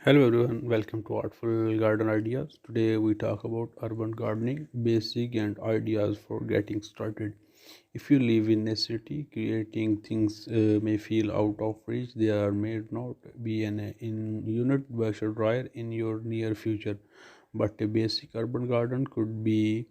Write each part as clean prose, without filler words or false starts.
Hello everyone, welcome to Artful Garden Ideas. Today we talk about urban gardening, basic and ideas for getting started. If you live in a city, creating things may feel out of reach. There may not be an in unit washer dryer in your near future, but a basic urban garden could be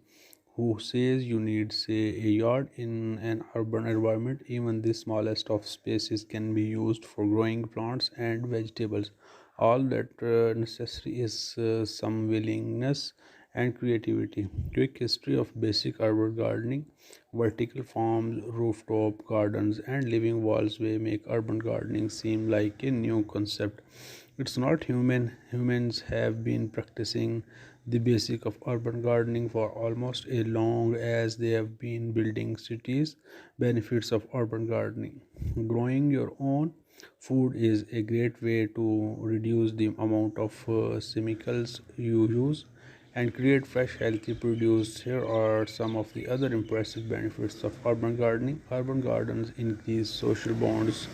who says you need say a yard in an urban environment. Even the smallest of spaces can be used for growing plants and vegetables. All that necessary is some willingness and creativity. Quick history of basic urban gardening. Vertical farms, rooftop gardens and living walls may make urban gardening seem like a new concept. It's not human. Humans have been practicing the basic of urban gardening for almost as long as they have been building cities. Benefits of urban gardening. Growing your own food is a great way to reduce the amount of chemicals you use and create fresh healthy produce. Here are some of the other impressive benefits of urban gardening. Urban gardens increase social bonds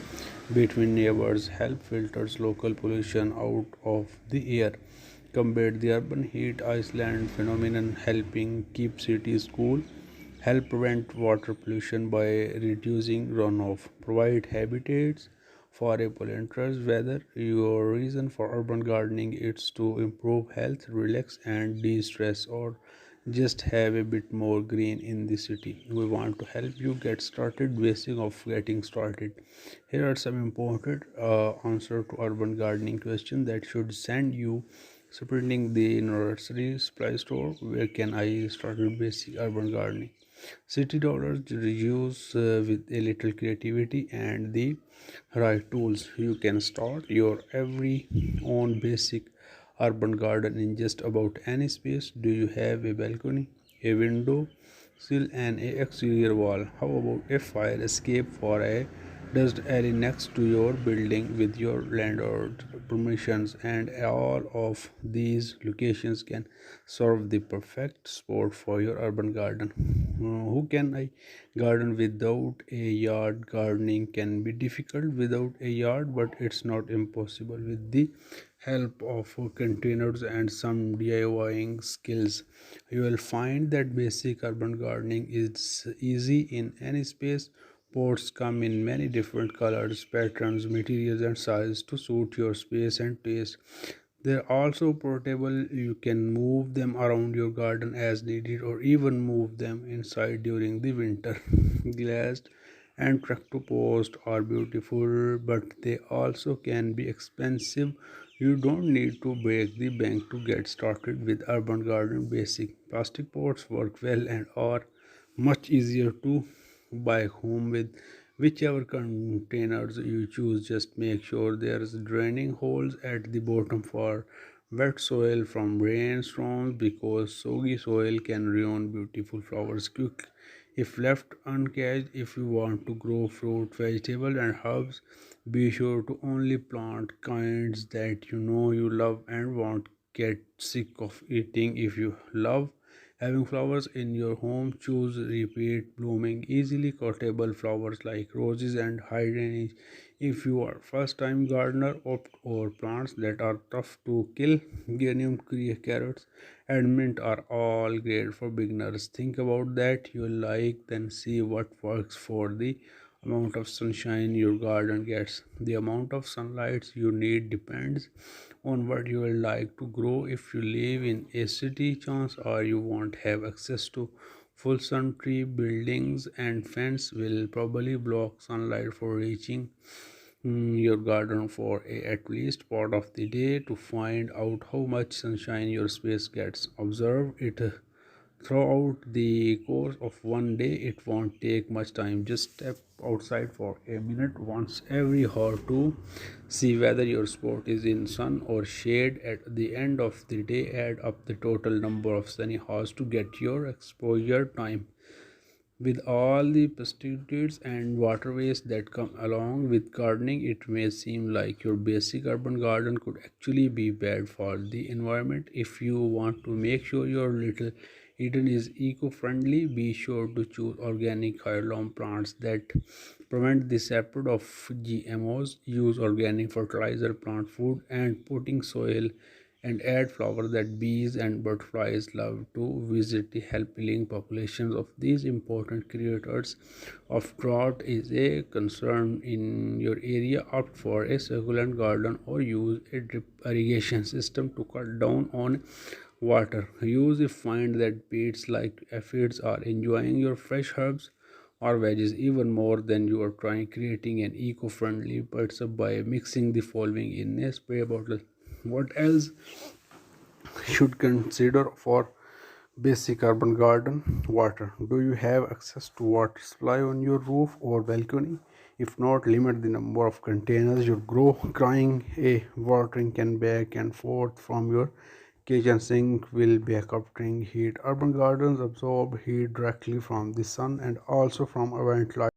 between neighbors, help filters local pollution out of the air, combat the urban heat island phenomenon, helping keep cities cool, help prevent water pollution by reducing runoff, provide habitats for a pollinator's. Whether your reason for urban gardening is to improve health, relax and de-stress, or just have a bit more green in the city, we want to help you get started. Basic of getting started. Here are some important answer to urban gardening question that should send you sprinting the nursery supply store. Where can I start with basic urban gardening? City dollars reduce with a little creativity and the right tools. You can start your every own basic urban garden in just about any space. Do you have a balcony, a window sill, and a exterior wall? How about a fire escape for a dust alley next to your building with your landlord permissions? And all of these locations can serve the perfect spot for your urban garden. Who can I garden without a yard? Gardening can be difficult without a yard, but it's not impossible with the help of containers and some DIYing skills. You will find that basic urban gardening is easy in any space. Pots come in many different colors, patterns, materials, and sizes to suit your space and taste. They're also portable. You can move them around your garden as needed or even move them inside during the winter. Glassed and tractor post are beautiful, but they also can be expensive. You don't need to break the bank to get started with urban garden basic. Plastic pots work well and are much easier to buy home with. Whichever containers you choose, just make sure there's draining holes at the bottom for wet soil from rainstorms, because soggy soil can ruin beautiful flowers quick if left uncaged. If you want to grow fruit, vegetable and herbs, be sure to only plant kinds that you know you love and won't get sick of eating. If you love having flowers in your home, choose repeat blooming, easily cuttable flowers like roses and hydrangeas. If you are first time gardener, opt for plants that are tough to kill. Geranium, carrots and mint are all great for beginners. Think about that you like, then see what works for the amount of sunshine your garden gets. The amount of sunlight you need depends on what you will like to grow. If you live in a city, chance or you won't have access to full sun. Tree buildings and fence will probably block sunlight for reaching your garden for at least part of the day. To find out how much sunshine your space gets, observe it throughout the course of one day. It won't take much time. Just step outside for a minute once every hour to see whether your spot is in sun or shade. At the end of the day, add up the total number of sunny hours to get your exposure time. With all the pesticides and water waste that come along with gardening, it may seem like your basic urban garden could actually be bad for the environment. If you want to make sure your little Eden is eco-friendly, be sure to choose organic heirloom plants that Prevent the spread of GMOs, use organic fertilizer, plant food, and potting soil, and add flowers that bees and butterflies love to visit. The helping populations of these important creators of drought is a concern in your area. Opt for a succulent garden or use a drip irrigation system to cut down on water use. If find that pests like aphids are enjoying your fresh herbs or veggies even more than you are trying creating an eco-friendly birds by mixing the following in a spray bottle. What else should consider for basic urban garden? Water. Do you have access to water supply on your roof or balcony? If not, limit the number of containers you grow. Crying a watering can back and forth from your kitchen sink will be capturing heat. Urban gardens absorb heat directly from the sun and also from ambient light.